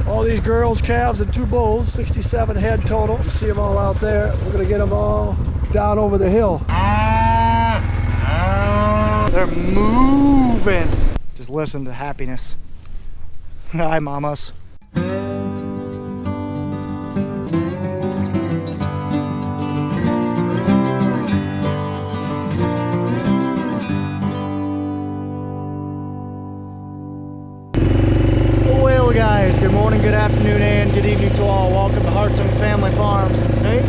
all these girls, calves, and 2 bulls, 67 head total. You see them all out there. We're gonna get them all down over the hill. They're moving. Just listen to the happiness. Hi, mamas. Well, guys, good morning, good afternoon, and good evening to all. Welcome to Hartung Family Farms. And today,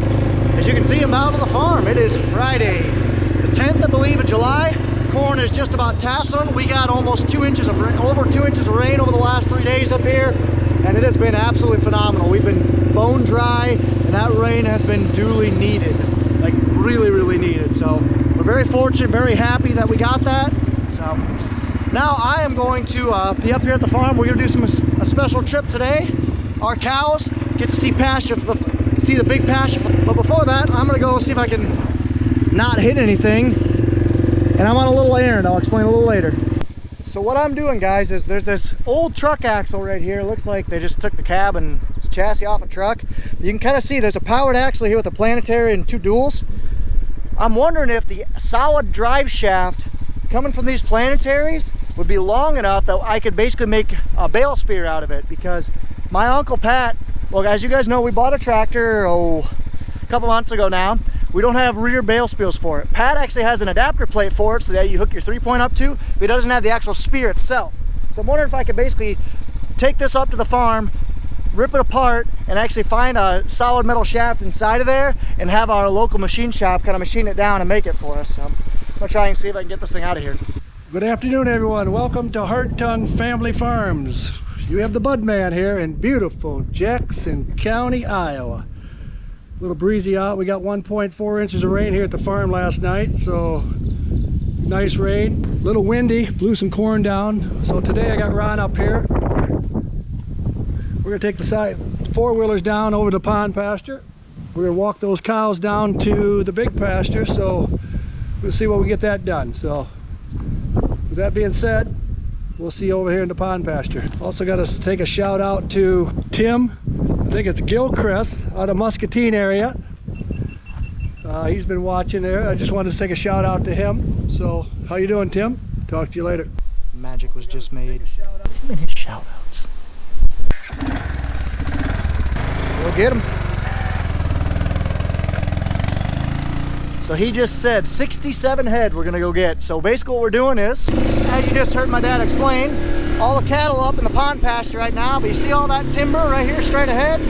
as you can see, I'm out on the farm. It is Friday, the 10th, I believe, of July. Corn is just about tasseling. We got almost 2 inches of rain, over 2 inches of rain over the last 3 days up here, and it has been absolutely phenomenal. We've been bone dry, and that rain has been duly needed, like really needed. So we're very fortunate, very happy that we got that. So now I am going to be up here at the farm. We're going to do a special trip today. Our cows get to see pasture, see the big pasture. But before that, I'm going to go see if I can not hit anything. And I'm on a little errand. I'll explain a little later. So what I'm doing, guys, is there's this old truck axle right here. It looks like they just took the cab and chassis off a truck. You can kind of see there's a powered axle here with a planetary and 2 duals. I'm wondering if the solid drive shaft coming from these planetaries would be long enough that I could basically make a bale spear out of it, because my Uncle Pat, well, as you guys know, we bought a tractor a couple months ago now. We don't have rear bale spears for it. Pat actually has an adapter plate for it so that you hook your 3-point up to, but it doesn't have the actual spear itself. So I'm wondering if I could basically take this up to the farm, rip it apart, and actually find a solid metal shaft inside of there and have our local machine shop kind of machine it down and make it for us. So I'm gonna try and see if I can get this thing out of here. Good afternoon, everyone. Welcome to Hartung Family Farms. You have the Bud Man here in beautiful Jackson County, Iowa. A little breezy out. We got 1.4 inches of rain here at the farm last night, so nice rain. A little windy, blew some corn down. So today I got Ron up here. We're gonna take the 4-wheelers down over the pond pasture. We're gonna walk those cows down to the big pasture, so we'll see what we get that done. So with that being said, we'll see you over here in the pond pasture. Also got to take a shout out to Tim. I think it's Gilchrist out of Muscatine area. He's been watching there. I just wanted to take a shout out to him. So how you doing, Tim? Talk to you later. Magic was just made. Many shout outs. We'll get him. So he just said 67 head we're gonna go get. So basically what we're doing is, as you just heard my dad explain, all the cattle up in the pond pasture right now, but you see all that timber right here straight ahead?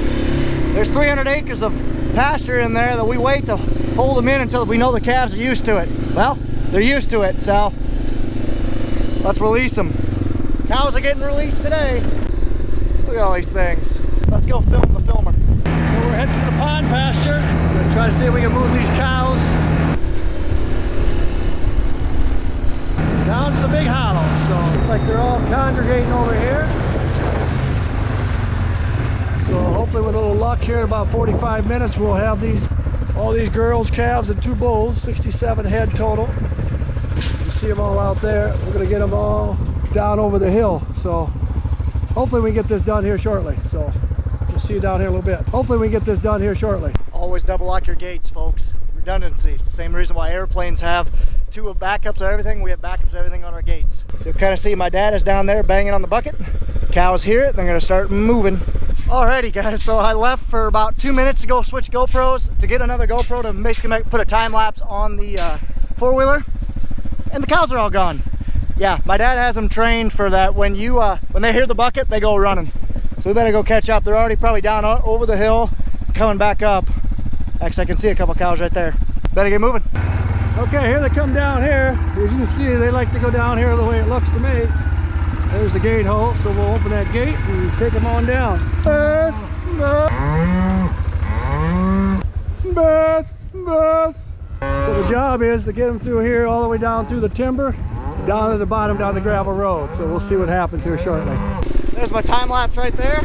There's 300 acres of pasture in there that we wait to hold them in until we know the calves are used to it. Well, they're used to it, so let's release them. Cows are getting released today. Look at all these things. Let's go film the filmer. So we're heading to the pond pasture. We're gonna try to see if we can move these cows down to the big hollow. So looks like they're all congregating over here. So hopefully with a little luck here in about 45 minutes we'll have all these girls, calves, and 2 bulls, 67 head total. You see them all out there. We're gonna get them all down over the hill. So hopefully we can get this done here shortly. So we'll see you down here in a little bit. Hopefully we can get this done here shortly. Always double lock your gates, folks. Redundancy. Same reason why airplanes have 2 backups of everything. We have backups of everything on our gates. So you kind of see my dad is down there banging on the bucket. Cows hear it, they're gonna start moving. Alrighty guys, so I left for about 2 minutes to go switch GoPros to get another GoPro to basically put a time lapse on the 4-wheeler, and the cows are all gone. Yeah, my dad has them trained for that. When they hear the bucket, they go running. So we better go catch up. They're already probably down over the hill, coming back up. Actually, I can see a couple cows right there. Better get moving. Okay, here they come down here. As you can see, they like to go down here the way it looks to me. There's the gate hole, so we'll open that gate and take them on down. Bus, bus, bus. So the job is to get them through here, all the way down through the timber, down to the bottom, down the gravel road. So we'll see what happens here shortly. There's my time lapse right there.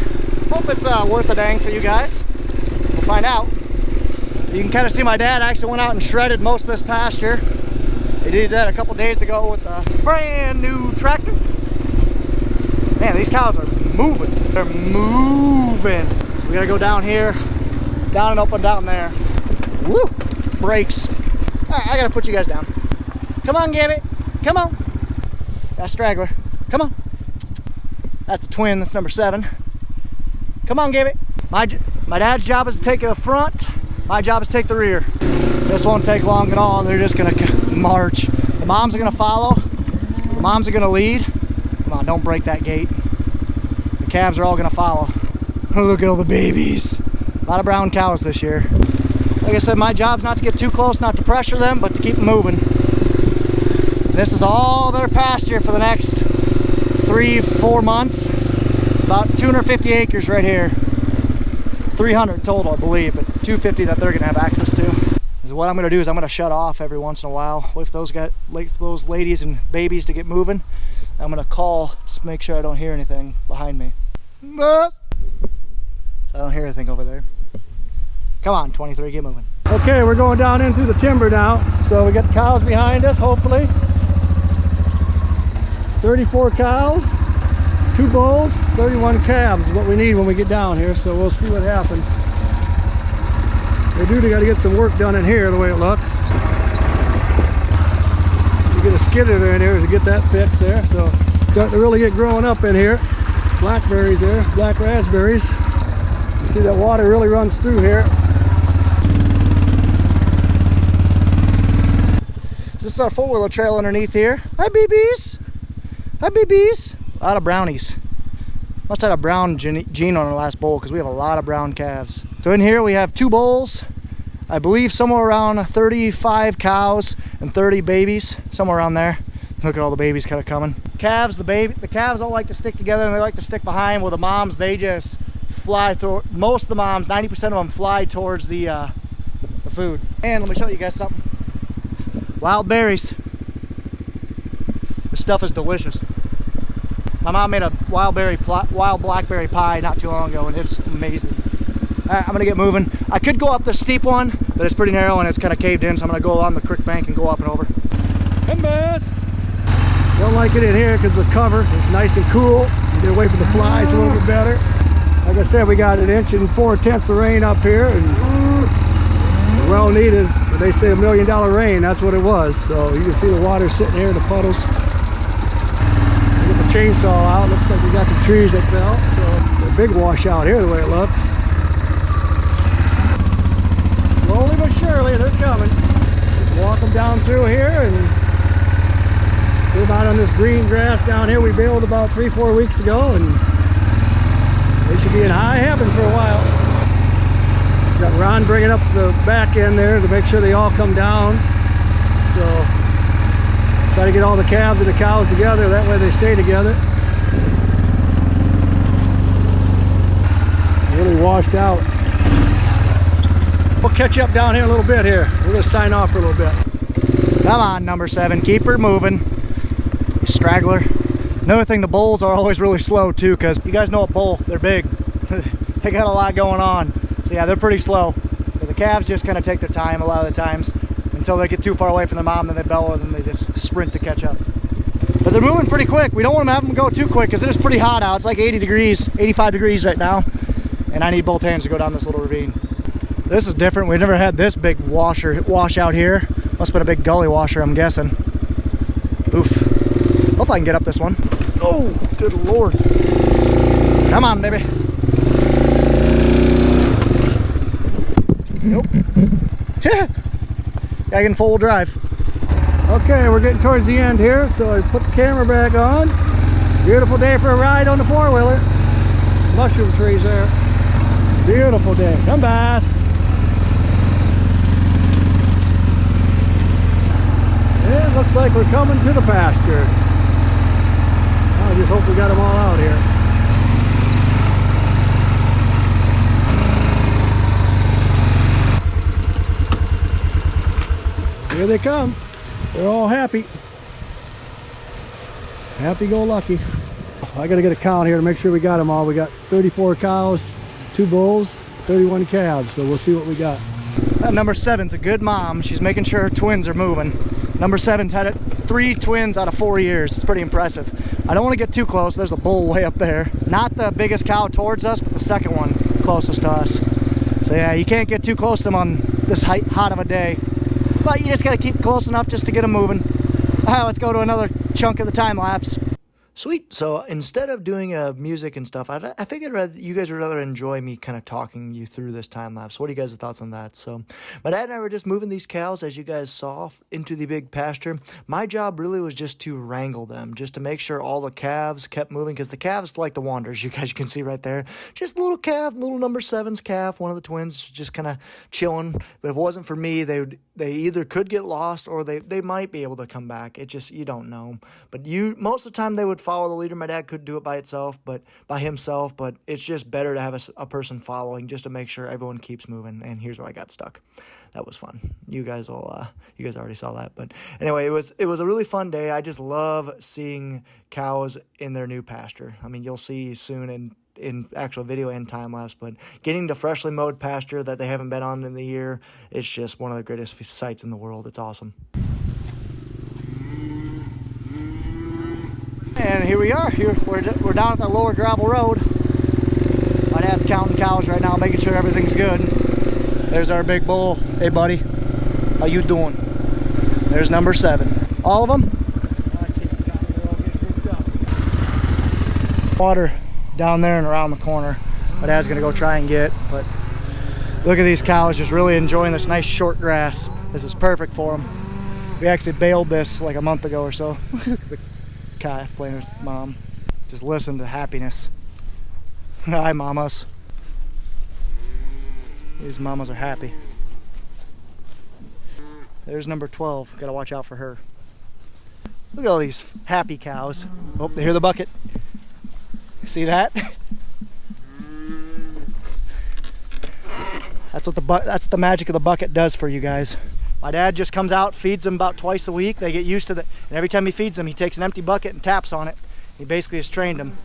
Hope it's worth a dang for you guys. We'll find out. You can kind of see my dad actually went out and shredded most of this pasture. He did that a couple days ago with a brand new tractor. Man, these cows are moving. moving. They're moving. So we gotta go down here, down and up and down there. Woo! Brakes. All right, I gotta put you guys down. Come on, Gabby. Come on. That's straggler. Come on. That's a twin. That's number 7. Come on, Gabby. My dad's job is to take the front. My job is to take the rear. This won't take long at all. They're just gonna march. The moms are gonna follow. The moms are gonna lead. Come on, don't break that gate. The calves are all gonna follow. Oh, look at all the babies. A lot of brown cows this year. Like I said, my job's not to get too close, not to pressure them, but to keep them moving. This is all their pasture for the next 3-4 months. It's about 250 acres right here. 300 total, I believe, but 250 that they're gonna have access to. So what I'm gonna do is I'm gonna shut off every once in a while. Wait for those ladies and babies to get moving. I'm gonna call to make sure I don't hear anything behind me. So I don't hear anything over there. Come on, 23, get moving. Okay, we're going down into the timber now. So we got the cows behind us, hopefully. 34 cows, 2 bulls, 31 calves is what we need when we get down here. So we'll see what happens. They got to get some work done in here the way it looks. You get a skidder there in there to get that fixed there. So starting to really get growing up in here. Blackberries there, black raspberries. You see that water really runs through here. This is our 4-wheeler trail underneath here. Hi, BBs. Hi, BBs. A lot of brownies. Must have had a brown gene on our last bull because we have a lot of brown calves. So in here we have 2 bulls, I believe somewhere around 35 cows and 30 babies, somewhere around there. Look at all the babies kind of coming. Calves, the calves all like to stick together and they like to stick behind. Well, the moms, they just fly through. Most of the moms, 90% of them fly towards the food. And let me show you guys something. Wild berries. This stuff is delicious. My mom made a wild blackberry pie not too long ago and it's amazing. All right, I'm gonna get moving. I could go up the steep one, but it's pretty narrow and it's kind of caved in, so I'm gonna go along the creek bank and go up and over. Come bass. Don't like it in here because the cover is nice and cool. Get away from the flies a little bit better. Like I said, we got 1 inch and 4/10 of rain up here, and well needed. But they say $1 million rain. That's what it was. So you can see the water sitting here in the puddles. Get the chainsaw out. Looks like we got the trees that fell. So a big washout here the way it looks. Slowly but surely they're coming. Just walk them down through here and go out on this green grass down here we baled about 3-4 weeks ago, and they should be in high heaven for a while. Got Ron bringing up the back end there to make sure they all come down. So try to get all the calves and the cows together, that way they stay together. Really washed out. We'll catch you up down here a little bit here. We're gonna sign off for a little bit. Come on, number 7, keep her moving. Straggler. Another thing, the bulls are always really slow too, because you guys know a bull, they're big. They got a lot going on. So yeah, they're pretty slow. But the calves just kind of take their time a lot of the times until they get too far away from their mom, then they bellow and then they just sprint to catch up. But they're moving pretty quick. We don't want to have them go too quick because it is pretty hot out. It's like 80 degrees, 85 degrees right now. And I need both hands to go down this little ravine. This is different. We've never had this big wash out here. Must have been a big gully washer, I'm guessing. Oof. Hope I can get up this one. Oh, good Lord. Come on, baby. Nope. I can 4-wheel drive. Okay, we're getting towards the end here, so I put the camera back on. Beautiful day for a ride on the 4-wheeler. Mushroom trees there. Beautiful day. Come bass. It looks like we're coming to the pasture. I just hope we got them all out here. Here they come. They're all happy. Happy-go-lucky. I gotta get a count here to make sure we got them all. We got 34 cows, 2 bulls, 31 calves, so we'll see what we got. That number 7's a good mom. She's making sure her twins are moving. Number 7's had it 3 twins out of 4 years. It's pretty impressive. I don't want to get too close. There's a bull way up there. Not the biggest cow towards us, but the second one closest to us. So yeah, you can't get too close to them on this hot of a day. But you just got to keep close enough just to get them moving. All right, let's go to another chunk of the time lapse. Sweet. So instead of doing music and stuff, I figured you guys would rather enjoy me kind of talking you through this time lapse. What are you guys' thoughts on that? So my dad and I were just moving these cows, as you guys saw, into the big pasture. My job really was just to wrangle them, just to make sure all the calves kept moving, because the calves like to wander, as you guys can see right there. Just a little calf, little number 7's calf, one of the twins, just kind of chilling. But if it wasn't for me, they either could get lost or they might be able to come back. It just, you don't know. But most of the time they would follow the leader. My dad could do it by himself, but it's just better to have a person following, just to make sure everyone keeps moving. And here's where I got stuck. That was fun. You guys already saw that. But anyway, it was a really fun day. I just love seeing cows in their new pasture. I mean, you'll see soon in actual video and time lapse, but getting to freshly mowed pasture that they haven't been on in the year, it's just one of the greatest sights in the world. It's awesome. And here we are. We're down at the lower gravel road. My dad's counting cows right now, making sure everything's good. There's our big bull. Hey buddy, how you doing? There's number 7. All of them? Water down there and around the corner. My dad's gonna go try and get, but look at these cows just really enjoying this nice short grass. This is perfect for them. We actually baled this like a month ago or so. The calf playing with his mom. Just listen to happiness. Hi mamas. These mamas are happy. There's number 12. Gotta watch out for her. Look at all these happy cows. Oh, they hear the bucket. See that? That's what the magic of the bucket does for you guys. My dad just comes out, feeds them about twice a week. They get used to it, and every time he feeds them, he takes an empty bucket and taps on it. He basically has trained them.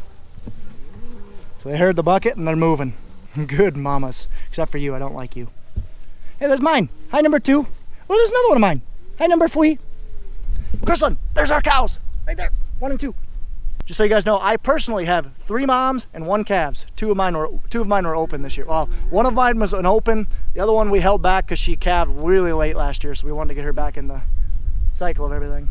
So they heard the bucket and they're moving. Good mamas, except for you. I don't like you. Hey, there's mine. Hi, number 2. Oh, there's another one of mine. Hi, number 3. Kristen, there's our cows right there. 1 and 2. Just so you guys know, I personally have 3 moms and 1 calves. 2 of mine were open this year. Well, one of mine was an open. The other one we held back because she calved really late last year, so we wanted to get her back in the cycle of everything.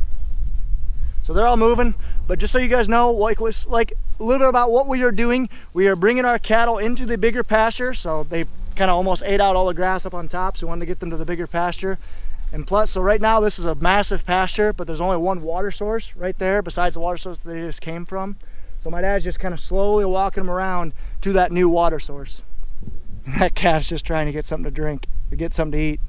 So they're all moving, but just so you guys know, like a little bit about what we are doing. We are bringing our cattle into the bigger pasture, so they kind of almost ate out all the grass up on top, so we wanted to get them to the bigger pasture. And plus, so right now this is a massive pasture, but there's only one water source right there besides the water source that they just came from. So my dad's just kind of slowly walking them around to that new water source. And that calf's just trying to get something to drink or get something to eat.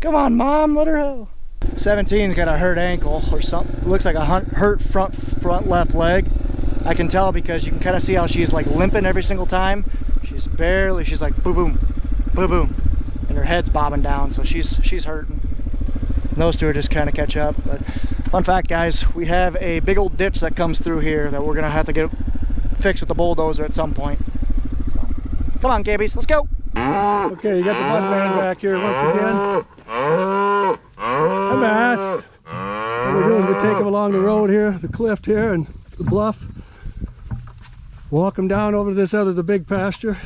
Come on, Mom, let her go. 17's got a hurt ankle or something. It looks like a hurt front left leg. I can tell because you can kind of see how she's like limping every single time. She's like boom, boom, boom, boom. And her head's bobbing down, so she's hurting. And those two are just kind of catch up. But fun fact, guys, we have a big old ditch that comes through here that we're gonna have to get fixed with the bulldozer at some point. So, come on, Gabbies, let's go. Okay, you got the bud man back here once again. Hi, Mass. What we're doing is we take him along the road here, the cliff here, and the bluff. Walk him down over to the big pasture.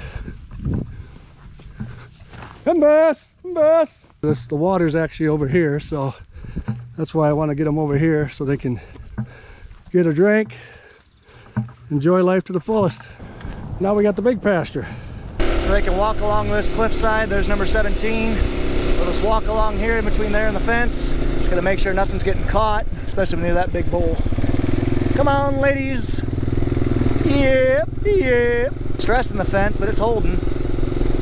Come, Bass, come, Bass. The water's actually over here, so that's why I want to get them over here so they can get a drink, enjoy life to the fullest. Now we got the big pasture. So they can walk along this cliffside. There's number 17. We'll just walk along here in between there and the fence. Just gotta make sure nothing's getting caught, especially near that big bull. Come on, ladies. Yep, yep. Stressing the fence, but it's holding.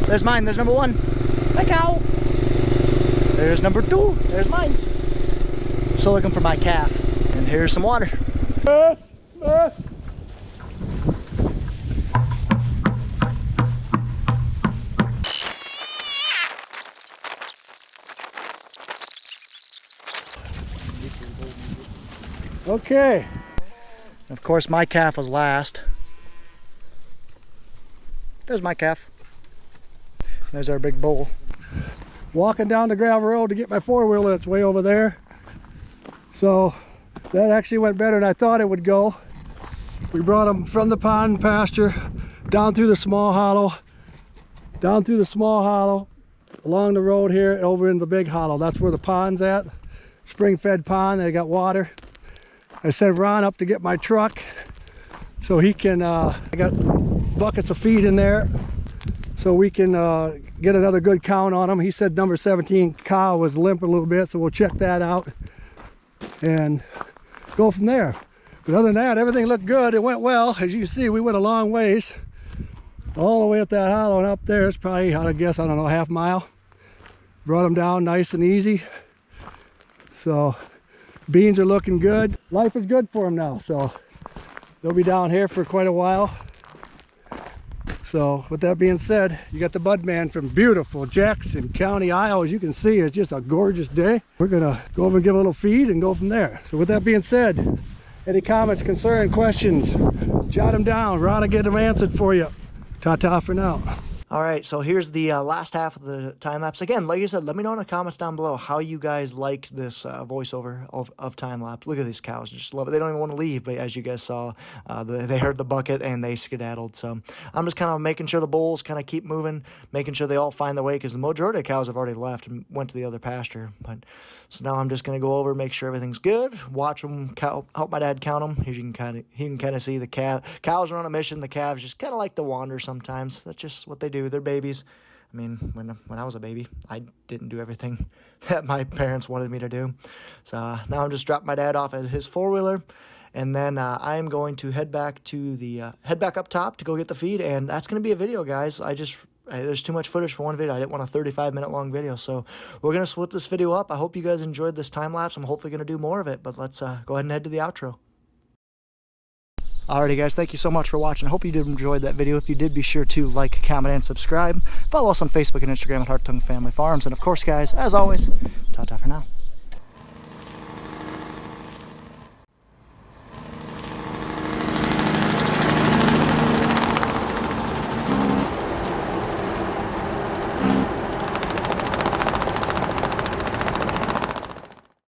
There's mine, there's number 1. Hi, cow. There's number 2. There's mine. So looking for my calf. And here's some water. Yes, yes. Okay. Of course, my calf was last. There's my calf. There's our big bull. Walking down the gravel road to get my 4-wheeler. It's way over there. So that actually went better than I thought it would go. We brought them from the pond pasture down through the small hollow, along the road here over in the big hollow. That's where the pond's at, spring fed pond. They got water. I sent Ron up to get my truck so he can, I got buckets of feed in there so we can get another good count on them. He said number 17 cow was limp a little bit, so we'll check that out and go from there. But other than that, everything looked good. It went well. As you see, we went a long ways, all the way up that hollow and up there. It's probably, I guess, I don't know, half mile. Brought them down nice and easy. So beans are looking good. Life is good for them now, so they'll be down here for quite a while. So with that being said, you got the bud man from beautiful Jackson County, Iowa. As you can see, it's just a gorgeous day. We're gonna go over and give a little feed and go from there. So with that being said, any comments, concerns, questions, jot them down. Ron will get them answered for you. Ta-ta for now. All right, so here's the last half of the time lapse. Again, like I said, let me know in the comments down below how you guys like this voiceover of time lapse. Look at these cows, just love it. They don't even want to leave, but as you guys saw, they heard the bucket and they skedaddled. So I'm just kind of making sure the bulls kind of keep moving, making sure they all find their way, because the majority of cows have already left and went to the other pasture. But so now I'm just going to go over, make sure everything's good, watch them, help my dad count them. Here you can kind of see the cows are on a mission. The calves just kind of like to wander sometimes. That's just what they do. They're babies. I mean, when I was a baby, I didn't do everything that my parents wanted me to do. So now I'm just dropping my dad off at his four-wheeler, and then I am going to head back up top to go get the feed, and that's going to be a video, guys. There's too much footage for one video. I didn't want a 35-minute long video, so we're going to split this video up. I hope you guys enjoyed this time lapse. I'm hopefully going to do more of it, but let's go ahead and head to the outro. Alrighty guys, thank you so much for watching. I hope you did enjoy that video. If you did, be sure to like, comment, and subscribe. Follow us on Facebook and Instagram at Hartung Family Farms. And of course guys, as always, ta-ta for now.